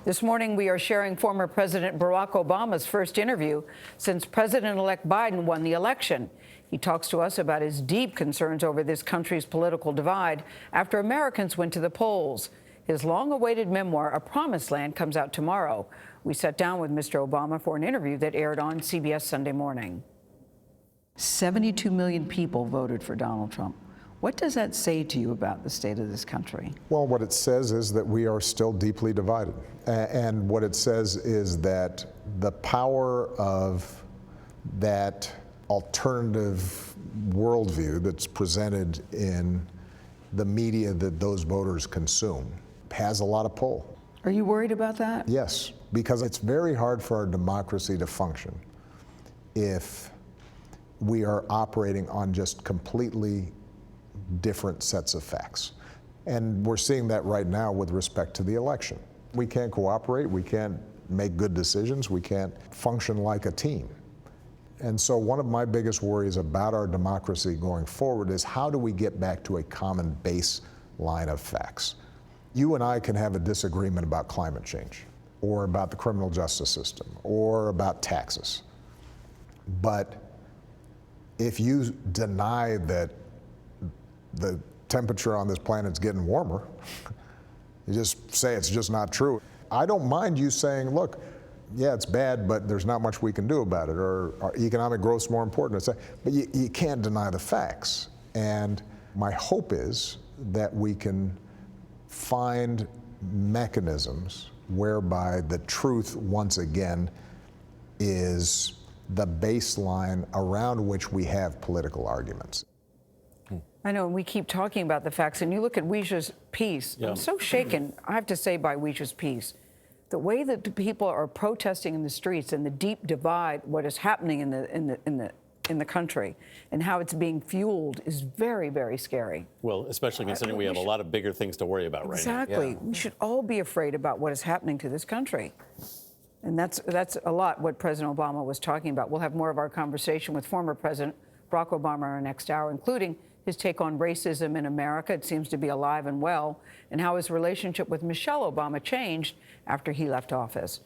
This morning, we are sharing former President Barack Obama's first interview since President-elect Biden won the election. He talks to us about his deep concerns over this country's political divide after Americans went to the polls. His long-awaited memoir, A Promised Land, comes out tomorrow. We sat down with Mr. Obama for an interview that aired on CBS Sunday Morning. 72 million people voted for Donald Trump. What does that say to you about the state of this country? Well, what it says is that we are still deeply divided. And what it says is that the power of that alternative worldview that's presented in the media that those voters consume has a lot of pull. Are you worried about that? Yes, because it's very hard for our democracy to function if we are operating on just completely different sets of facts. And we're seeing that right now with respect to the election. We can't cooperate, we can't make good decisions, we can't function like a team. And so one of my biggest worries about our democracy going forward is how do we get back to a common baseline of facts? You and I can have a disagreement about climate change, or about the criminal justice system, or about taxes. But if you deny that the temperature on this planet is getting warmer, you just say it's just not true. I don't mind you saying, look, yeah, it's bad, but there's not much we can do about it, or our economic growth's more important. But you can't deny the facts. And my hope is that we can find mechanisms whereby the truth, once again, is the baseline around which we have political arguments. I know, and we keep talking about the facts, and you look at Weisha's piece. Yeah. I'm so shaken, I have to say, by Weisha's piece. The way that the people are protesting in the streets and the deep divide, what is happening in the country, and how it's being fueled is very, very scary. Well, especially considering we have a lot of bigger things to worry about right now. Exactly. Yeah. We should all be afraid about what is happening to this country. And that's a lot what President Obama was talking about. We'll have more of our conversation with former President Barack Obama in our next hour, including his take on racism in America. It seems to be alive and well, and how his relationship with Michelle Obama changed after he left office.